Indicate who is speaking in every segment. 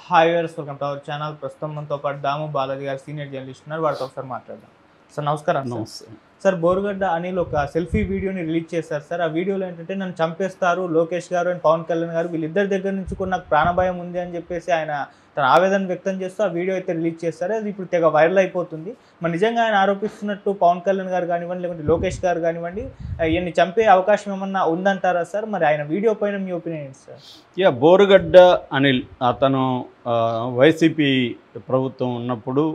Speaker 1: Hi viewers, welcome to our channel. ప్రస్తుతం మనతో పాటు దాము బాలాజీ గారు సీనియర్ జర్నలిస్ట్ ఉన్నారు. వారితో ఒకసారి మాట్లాడదాం. సార్ నమస్కారం. సార్ బోరుగడ్డ అనిల్ ఒక సెల్ఫీ వీడియోని రిలీజ్ చేశారు సార్. ఆ వీడియోలో ఏంటంటే నన్ను చంపేస్తారు లోకేష్ గారు అండ్ పవన్ కళ్యాణ్ గారు వీళ్ళిద్దరి దగ్గర నుంచి కూడా నాకు ప్రాణభయం ఉంది అని చెప్పేసి ఆయన తన ఆవేదన వ్యక్తం చేస్తూ ఆ వీడియో అయితే రిలీజ్ చేశారు. అది ఇప్పుడు తెగ వైరల్ అయిపోతుంది. మరి నిజంగా ఆయన ఆరోపిస్తున్నట్టు పవన్ కళ్యాణ్ గారు కానివ్వండి, లేకుంటే లోకేష్ గారు కానివ్వండి, ఈయన్ని చంపే అవకాశం ఏమన్నా ఉందంటారా సార్? మరి ఆయన వీడియో పైన మీ ఒపీనియన్ ఏంటి సార్?
Speaker 2: బోరుగడ్డ అనిల్ అతను వైసీపీ ప్రభుత్వం ఉన్నప్పుడు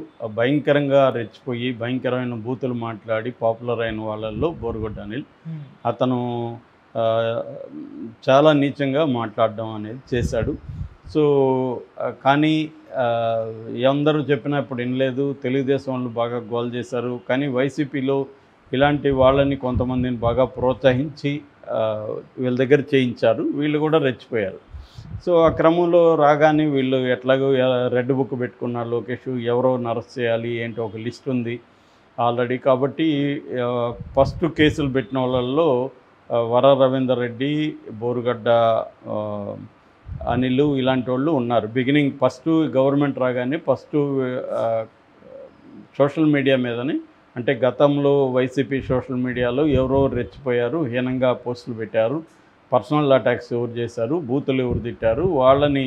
Speaker 2: భయంకరంగా రెచ్చిపోయి భయంకరమైన బూతులు మాట్లాడి పాపులర్ అయిన వాళ్ళల్లో బోరుగడ్డ అనిల్. అతను చాలా నీచంగా మాట్లాడడం అనేది చేశాడు. సో కానీ అందరూ చెప్పినా ఇప్పుడు వినలేదు. తెలుగుదేశం వాళ్ళు బాగా గోల్ చేశారు. కానీ వైసీపీలో ఇలాంటి వాళ్ళని కొంతమందిని బాగా ప్రోత్సహించి వీళ్ళ దగ్గర చేయించారు. వీళ్ళు కూడా రెచ్చిపోయారు. సో ఆ క్రమంలో రాగానే వీళ్ళు ఎట్లాగో రెడ్ బుక్ పెట్టుకున్నారు. లోకేష్ ఎవరో అరెస్ట్ చేయాలి ఏంటో ఒక లిస్ట్ ఉంది ఆల్రెడీ. కాబట్టి ఫస్ట్ కేసులు పెట్టిన వాళ్ళల్లో వర రవీందర్ రెడ్డి, బోరుగడ్డ అనిల్ ఇలాంటి వాళ్ళు ఉన్నారు. బిగినింగ్ ఫస్ట్ గవర్నమెంట్ రాగానే ఫస్ట్ సోషల్ మీడియా మీదని, అంటే గతంలో వైసీపీ సోషల్ మీడియాలో ఎవరో రెచ్చిపోయారు, హీనంగా పోస్టులు పెట్టారు, పర్సనల్ అటాక్స్ ఎవరు చేశారు, బూతులు ఎవరు తిట్టారు, వాళ్ళని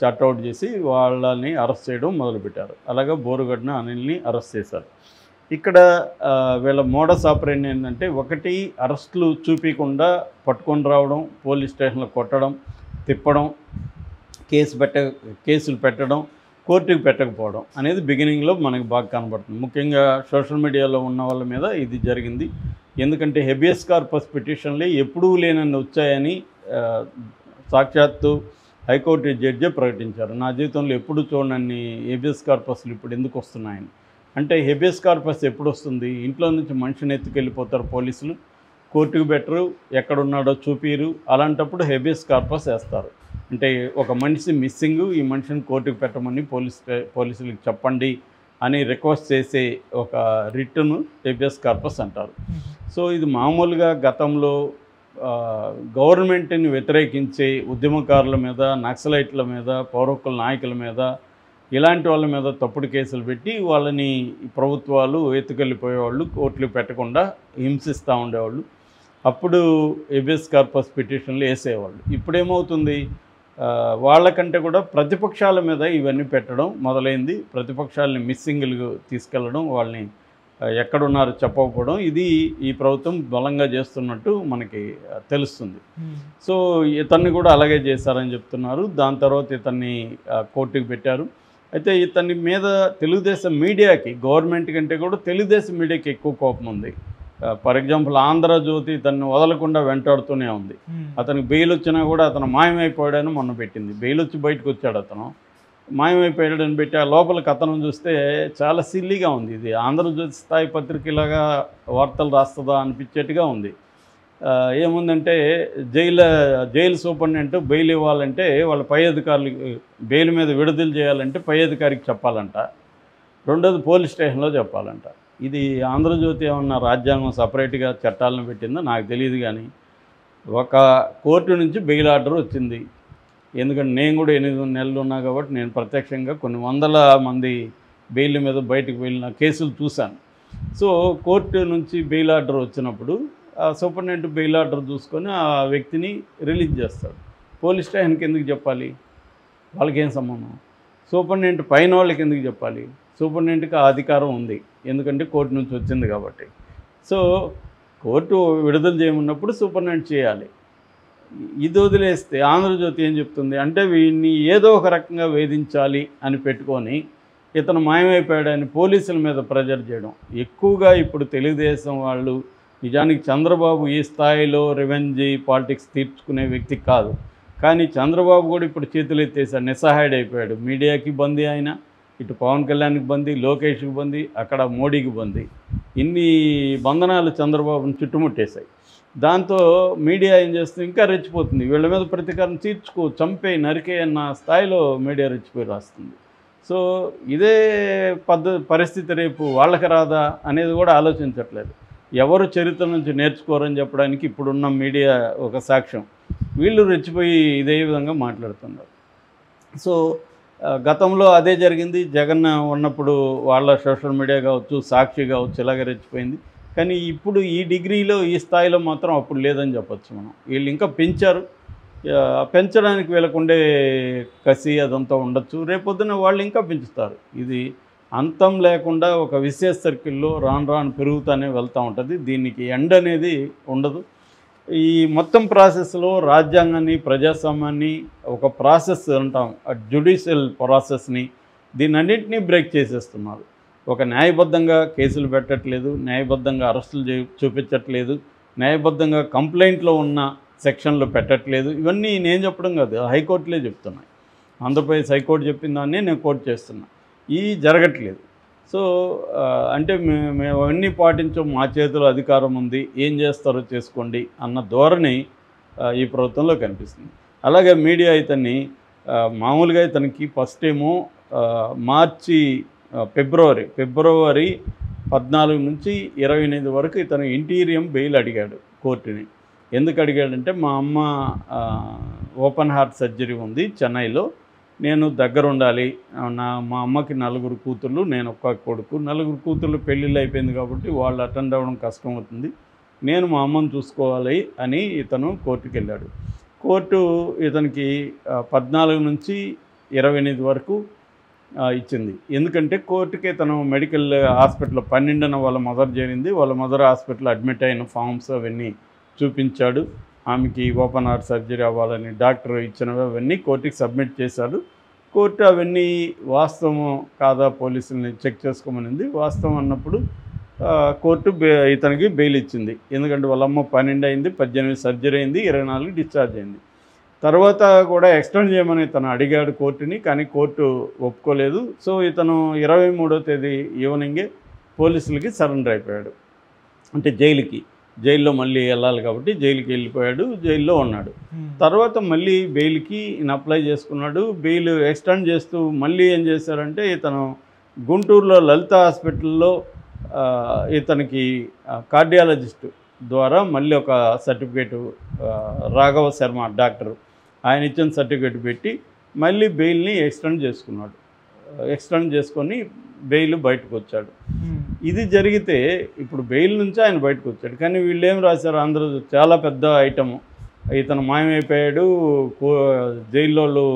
Speaker 2: చట్అవుట్ చేసి వాళ్ళని అరెస్ట్ చేయడం మొదలుపెట్టారు. అలాగే బోరుగడ్డ అనిల్ని అరెస్ట్ చేశారు. ఇక్కడ వీళ్ళ మోడస్ ఆపరేషన్ ఏంటంటే, ఒకటి అరెస్టులు చూపించకుండా పట్టుకొని రావడం, పోలీస్ స్టేషన్లో కొట్టడం, తిప్పడం, కేసులు పెట్టడం, కోర్టుకు పెట్టకపోవడం అనేది బిగినింగ్లో మనకు బాగా కనబడుతుంది. ముఖ్యంగా సోషల్ మీడియాలో ఉన్న వాళ్ళ మీద ఇది జరిగింది. ఎందుకంటే హెబియస్ కార్పస్ పిటిషన్లే ఎప్పుడూ లేనన్ని వచ్చాయని సాక్షాత్తు హైకోర్టు జడ్జే ప్రకటించారు. నా జీవితంలో ఎప్పుడు చూడనన్ని హెబియస్ కార్పస్లు ఇప్పుడు ఎందుకు వస్తున్నాయని. అంటే హెబియస్ కార్పస్ ఎప్పుడు వస్తుంది? ఇంట్లో నుంచి మనిషిని ఎత్తుకెళ్ళిపోతారు పోలీసులు, కోర్టుకు బెటరు, ఎక్కడున్నాడో చూపిరు. అలాంటప్పుడు హెబియస్ కార్పస్ వేస్తారు. అంటే ఒక మనిషి మిస్సింగ్, ఈ మనిషిని కోర్టుకు పెట్టమని పోలీసులకు చెప్పండి అని రిక్వెస్ట్ చేసే ఒక రిట్ను హెబియస్ కార్పస్ అంటారు. సో ఇది మామూలుగా గతంలో గవర్నమెంట్ని వ్యతిరేకించే ఉద్యమకారుల మీద, నక్సలైట్ల మీద, పౌరకుల నాయకుల మీద, ఇలాంటి వాళ్ళ మీద తప్పుడు కేసులు పెట్టి వాళ్ళని ప్రభుత్వాలు ఎత్తుకెళ్ళిపోయేవాళ్ళు, కోర్టులు పెట్టకుండా హింసిస్తూ ఉండేవాళ్ళు. అప్పుడు హెబియస్ కార్పస్ పిటిషన్లు వేసేవాళ్ళు. ఇప్పుడేమవుతుంది, వాళ్ళకంటే కూడా ప్రతిపక్షాల మీద ఇవన్నీ పెట్టడం మొదలైంది. ప్రతిపక్షాలని మిస్సింగ్లు తీసుకెళ్ళడం, వాళ్ళని ఎక్కడున్నారో చెప్పకపోవడం, ఇది ఈ ప్రభుత్వం బలంగా చేస్తున్నట్టు మనకి తెలుస్తుంది. సో ఇతన్ని కూడా అలాగే చేశారని చెప్తున్నారు. దాని తర్వాత ఇతన్ని కోర్టుకు పెట్టారు. అయితే ఇతని మీద తెలుగుదేశం మీడియాకి, గవర్నమెంట్ కంటే కూడా తెలుగుదేశం మీడియాకి ఎక్కువ కోపం ఉంది. ఫర్ ఎగ్జాంపుల్ ఆంధ్రజ్యోతి తనను వదలకుండా వెంటాడుతూనే ఉంది. అతనికి బెయిల్ వచ్చినా కూడా అతను మాయమైపోయాడని మొన్న పెట్టింది. బెయిల్ వచ్చి బయటకు వచ్చాడు, అతను మాయమైపోయాడని పెట్టి ఆ లోపల కథనం చూస్తే చాలా సిల్లీగా ఉంది. ఇది ఆంధ్రజ్యోతి స్థాయి పత్రికలాగా వార్తలు రాస్తుందా అనిపించేట్టుగా ఉంది. ఏముందంటే జైలు సూపరింటెండెంట్ బెయిల్ ఇవ్వాలంటే వాళ్ళ పై అధికారులకి, బెయిల్ మీద విడుదల చేయాలంటే పై అధికారికి చెప్పాలంట, రెండోది పోలీస్ స్టేషన్లో చెప్పాలంట. ఇది ఆంధ్రజ్యోతి ఏమన్నా రాజ్యాంగం సపరేట్గా చట్టాలను పెట్టిందో నాకు తెలియదు. కానీ ఒక కోర్టు నుంచి బెయిల్ ఆర్డర్ వచ్చింది. ఎందుకంటే నేను కూడా 8 నెలలు ఉన్నా కాబట్టి నేను ప్రత్యక్షంగా కొన్ని వందల మంది బెయిల్ మీద బయటకు వెళ్ళిన కేసులు చూశాను. సో కోర్టు నుంచి బెయిల్ ఆర్డర్ వచ్చినప్పుడు సూపరింటెండెంట్ బెయిల్ ఆర్డర్ చూసుకొని ఆ వ్యక్తిని రిలీజ్ చేస్తాడు. పోలీస్ స్టేషన్కి ఎందుకు చెప్పాలి? వాళ్ళకేం సంబంధం? సూపరింటెండెంట్ పైన వాళ్ళకి ఎందుకు చెప్పాలి? సూపరింటెండెంట్కి ఆ అధికారం ఉంది, ఎందుకంటే కోర్టు నుంచి వచ్చింది కాబట్టి. సో కోర్టు విడుదల చేయమన్నప్పుడు సూపరింటెండెంట్ చేయాలి. ఇది వదిలేస్తే ఆంధ్రజ్యోతి ఏం చెప్తుంది అంటే, వీడిని ఏదో ఒక రకంగా వేధించాలి అని పెట్టుకొని ఇతను మాయమైపోయాడని పోలీసుల మీద ప్రెజర్ చేయడం ఎక్కువగా. ఇప్పుడు తెలుగుదేశం వాళ్ళు నిజానికి చంద్రబాబు ఈ స్థాయిలో రివెంజ్ పాలిటిక్స్ తీర్చుకునే వ్యక్తి కాదు. కానీ చంద్రబాబు కూడా ఇప్పుడు చేతులు ఎత్తేసాడు, నిస్సహాయుడైపోయాడు. మీడియాకి బందీ ఆయన, ఇటు పవన్ కళ్యాణ్కి బందీ, లోకేష్కి బందీ, అక్కడ మోడీకి బందీ. ఇన్ని బంధనాలు చంద్రబాబుని చుట్టుముట్టేశాయి. దాంతో మీడియా ఏం చేస్తుంది, ఇంకా రెచ్చిపోతుంది. వీళ్ళ మీద ప్రతీకారం తీర్చుకో, చంపే, నరికే అన్న స్థాయిలో మీడియా రెచ్చిపోయి రాస్తుంది. సో ఇదే పరిస్థితి రేపు వాళ్ళకి రాదా అనేది కూడా ఆలోచించట్లేదు. ఎవరు చరిత్ర నుంచి నేర్చుకోరని చెప్పడానికి ఇప్పుడున్న మీడియా ఒక సాక్ష్యం. వీళ్ళు రెచ్చిపోయి ఇదే విధంగా మాట్లాడుతున్నారు. సో గతంలో అదే జరిగింది. జగన్ ఉన్నప్పుడు వాళ్ళ సోషల్ మీడియా కావచ్చు, సాక్షి కావచ్చు ఇలాగ రెచ్చిపోయింది. కానీ ఇప్పుడు ఈ డిగ్రీలో ఈ స్థాయిలో మాత్రం అప్పుడు లేదని చెప్పొచ్చు మనం. వీళ్ళు ఇంకా పెంచారు. పెంచడానికి వీళ్ళకుండే కసి అదంతా ఉండొచ్చు. రేపొద్దున వాళ్ళు ఇంకా పెంచుతారు. ఇది అంతం లేకుండా ఒక విశేష సర్కిల్లో రాను రాను పెరుగుతూనే వెళ్తూ ఉంటుంది. దీనికి ఎండ్ అనేది ఉండదు. ఈ మొత్తం ప్రాసెస్లో రాజ్యాంగాన్ని, ప్రజాస్వామ్యాన్ని, ఒక ప్రాసెస్ అంటాం, జ్యుడిషియల్ ప్రాసెస్ని, దీన్నన్నింటినీ బ్రేక్ చేసేస్తున్నారు. ఒక న్యాయబద్ధంగా కేసులు పెట్టట్లేదు, న్యాయబద్ధంగా అరెస్టులు చూపించట్లేదు, న్యాయబద్ధంగా కంప్లైంట్లో ఉన్న సెక్షన్లు పెట్టట్లేదు. ఇవన్నీ నేను చెప్పడం కాదు, హైకోర్టులే చెప్తున్నాయి. ఆంధ్రప్రదేశ్ హైకోర్టు చెప్పిన దాన్ని నేను కోర్టు చేస్తున్నా. ఇవి జరగట్లేదు. సో అంటే మేము అవన్నీ పాటించాం, మా చేతిలో అధికారం ఉంది, ఏం చేస్తారో చేసుకోండి అన్న ధోరణి ఈ ప్రభుత్వంలో కనిపిస్తుంది. అలాగే మీడియా ఇతన్ని మామూలుగా ఇతనికి ఫస్ట్ ఏమో ఫిబ్రవరి 14 నుంచి 28 వరకు ఇతను ఇంటీరియం బెయిల్ అడిగాడు కోర్టుని. ఎందుకు అడిగాడంటే, మా అమ్మ ఓపెన్ హార్ట్ సర్జరీ ఉంది చెన్నైలో, నేను దగ్గర ఉండాలి, మా అమ్మకి 4 కూతుళ్ళు, నేను ఒక్క కొడుకు, 4 కూతుళ్ళు పెళ్ళిళ్ళు అయిపోయింది కాబట్టి వాళ్ళు అటెండ్ అవ్వడం కష్టం అవుతుంది, నేను మా అమ్మను చూసుకోవాలి అని ఇతను కోర్టుకి వెళ్ళాడు. కోర్టు ఇతనికి 14 నుంచి 28 వరకు ఇచ్చింది. ఎందుకంటే కోర్టుకి తను మెడికల్ హాస్పిటల్ 12న వాళ్ళ మదర్ చేరింది. వాళ్ళ మదర్ హాస్పిటల్ అడ్మిట్ అయిన ఫామ్స్ అవన్నీ చూపించాడు. ఆమెకి ఓపెన్ హార్ట్ సర్జరీ అవ్వాలని డాక్టర్ ఇచ్చినవి అవన్నీ కోర్టుకి సబ్మిట్ చేశాడు. కోర్టు అవన్నీ వాస్తవం కాదా పోలీసుల్ని చెక్ చేసుకోమనింది. వాస్తవం అన్నప్పుడు కోర్టు ఇతనికి బెయిల్ ఇచ్చింది. ఎందుకంటే వాళ్ళమ్మ 12 అయింది, 18 సర్జరీ అయింది, 24 డిశ్చార్జ్ అయింది. తర్వాత కూడా ఎక్స్టెండ్ చేయమని ఇతను అడిగాడు కోర్టుని, కానీ కోర్టు ఒప్పుకోలేదు. సో ఇతను 23వ తేదీ ఈవినింగే పోలీసులకి సరెండర్ అయిపోయాడు. అంటే జైల్లో మళ్ళీ వెళ్ళాలి కాబట్టి జైలుకి వెళ్ళిపోయాడు, జైల్లో ఉన్నాడు. తర్వాత మళ్ళీ బెయిల్కి ఈయన అప్లై చేసుకున్నాడు. బెయిల్ ఎక్స్టెండ్ చేస్తూ మళ్ళీ ఏం చేశారంటే, ఇతను గుంటూరులో లలిత హాస్పిటల్లో ఇతనికి కార్డియాలజిస్ట్ ద్వారా మళ్ళీ ఒక సర్టిఫికేటు, రాఘవ శర్మ డాక్టరు, ఆయన ఇచ్చిన సర్టిఫికేట్ పెట్టి మళ్ళీ బెయిల్ని ఎక్స్టెండ్ చేసుకొని బెయిల్ బయటకు వచ్చాడు. ఇది జరిగితే ఇప్పుడు బెయిల్ నుంచి ఆయన బయటకు వచ్చాడు. కానీ వీళ్ళు ఏం రాశారు, అందరూ చాలా పెద్ద ఐటము, ఇతను మాయమైపోయాడు, జైల్లో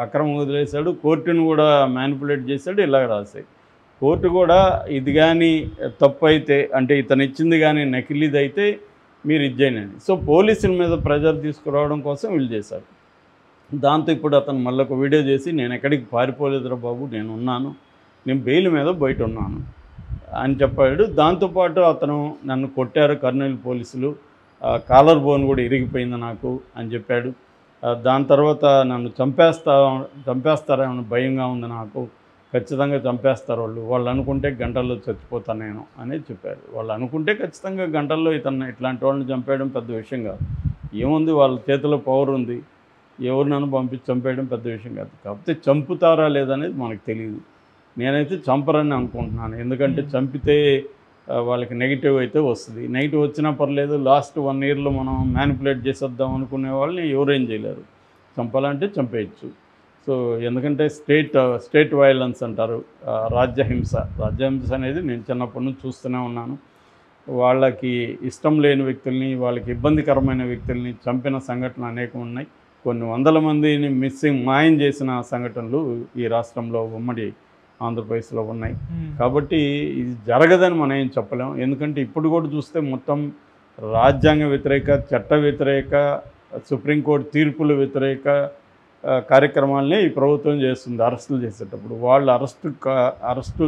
Speaker 2: అక్రమం వదిలేశాడు, కోర్టును కూడా మ్యానిపులేట్ చేశాడు, ఇలాగ రాశాయి. కోర్టు కూడా ఇది కానీ తప్పు అయితే, అంటే ఇతను ఇచ్చింది కానీ నకిలీది అయితే మీరు ఇచ్చేయండి. సో పోలీసుల మీద ప్రెజర్ తీసుకురావడం కోసం వీళ్ళు చేశారు. దాంతో ఇప్పుడు అతను మళ్ళీ ఒక వీడియో చేసి, నేను ఎక్కడికి పారిపోలేదురా బాబు, నేను బెయిల్ మీద బయట ఉన్నాను అని చెప్పాడు. దాంతోపాటు అతను నన్ను కొట్టారు కర్నూలు పోలీసులు, కాలర్ బోన్ కూడా ఇరిగిపోయింది నాకు అని చెప్పాడు. దాని తర్వాత నన్ను చంపేస్తారేమో భయంగా ఉంది నాకు, ఖచ్చితంగా చంపేస్తారు వాళ్ళు అనుకుంటే గంటల్లో చచ్చిపోతాను నేను అనేది చెప్పారు. వాళ్ళు అనుకుంటే ఖచ్చితంగా గంటల్లో ఇట్లాంటి వాళ్ళని చంపేయడం పెద్ద విషయం కాదు. ఏముంది, వాళ్ళ చేతిలో పవర్ ఉంది, ఎవరు నన్ను పంపించి చంపేయడం పెద్ద విషయం కాదు. కాకపోతే చంపుతారా లేదనేది మనకు తెలియదు. నేనైతే చంపరని అనుకుంటున్నాను. ఎందుకంటే చంపితే వాళ్ళకి నెగిటివ్ అయితే వస్తుంది. నెగిటివ్ వచ్చినా పర్లేదు, లాస్ట్ 1 ఇయర్లో మనం మ్యానిపులేట్ చేసేద్దాం అనుకునే వాళ్ళని ఎవరేం చేయలేరు. చంపాలంటే చంపేయచ్చు. సో ఎందుకంటే స్టేట్ వైలెన్స్ అంటారు, రాజ్యహింస అనేది నేను చిన్నప్పటి నుంచి చూస్తూనే ఉన్నాను. వాళ్ళకి ఇష్టం లేని వ్యక్తుల్ని, వాళ్ళకి ఇబ్బందికరమైన వ్యక్తుల్ని చంపిన సంఘటనలు అనేకం ఉన్నాయి. కొన్ని వందల మందిని మాయం చేసిన సంఘటనలు ఈ రాష్ట్రంలో ఉమ్మడి ఆంధ్రప్రదేశ్లో ఉన్నాయి. కాబట్టి ఇది జరగదని మనం ఏం చెప్పలేం. ఎందుకంటే ఇప్పుడు కూడా చూస్తే మొత్తం రాజ్యాంగ వ్యతిరేక, చట్ట వ్యతిరేక, సుప్రీంకోర్టు తీర్పుల వ్యతిరేక కార్యక్రమాలని ఈ ప్రభుత్వం చేస్తుంది. అరెస్టులు చేసేటప్పుడు వాళ్ళు అరెస్టు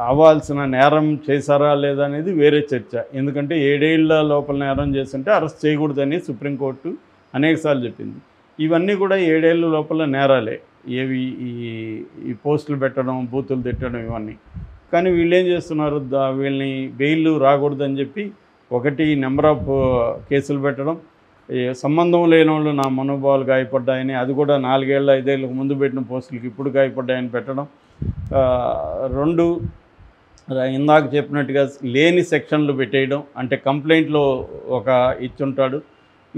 Speaker 2: అవ్వాల్సిన నేరం చేశారా లేదా అనేది వేరే చర్చ. ఎందుకంటే 7 ఏళ్ల లోపల నేరం చేస్తుంటే అరెస్ట్ చేయకూడదని సుప్రీంకోర్టు అనేకసార్లు చెప్పింది. ఇవన్నీ కూడా 7 ఏళ్ల లోపల నేరాలే, ఏవి ఈ పోస్టులు పెట్టడం, బూతులు తిట్టడం ఇవన్నీ. కానీ వీళ్ళు ఏం చేస్తున్నారు, వీళ్ళని బెయిల్ రాకూడదని చెప్పి ఒకటి నెంబర్ ఆఫ్ కేసులు పెట్టడం, సంబంధం లేని వాళ్ళు నా మనోభావాలు గాయపడ్డాయని, అది కూడా 4 ఏళ్ళ 5 ఏళ్ళకు ముందు పెట్టిన పోస్టులకి ఇప్పుడు గాయపడ్డాయని పెట్టడం. 2 ఇందాక చెప్పినట్టుగా లేని సెక్షన్లు పెట్టేయడం, అంటే కంప్లైంట్లో ఒక ఇచ్చుంటాడు,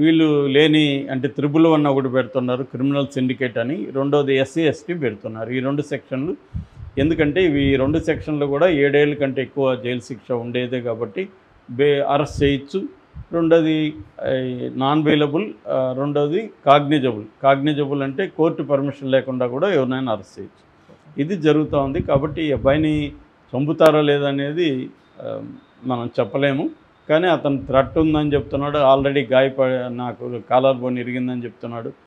Speaker 2: వీళ్ళు లేని అంటే 111 ఒకటి పెడుతున్నారు క్రిమినల్ సిండికేట్ అని, రెండోది SC ST పెడుతున్నారు. ఈ 2 సెక్షన్లు ఎందుకంటే ఇవి 2 సెక్షన్లు కూడా 7 ఏళ్ళ కంటే ఎక్కువ జైలు శిక్ష ఉండేదే కాబట్టి అరెస్ట్ చేయొచ్చు. రెండోది నాన్ బెయిలబుల్, రెండోది కాగ్నిజబుల్ అంటే కోర్టు పర్మిషన్ లేకుండా కూడా ఎవరినైనా అరెస్ట్ చేయొచ్చు. ఇది జరుగుతూ ఉంది. కాబట్టి ఈ అబ్బాయిని చంపుతారో లేదనేది మనం చెప్పలేము. కానీ అతను థ్రెట్ ఉందని చెప్తున్నాడు, ఆల్రెడీ నాకు కాలర్ బోన్ ఇరిగిందని చెప్తున్నాడు.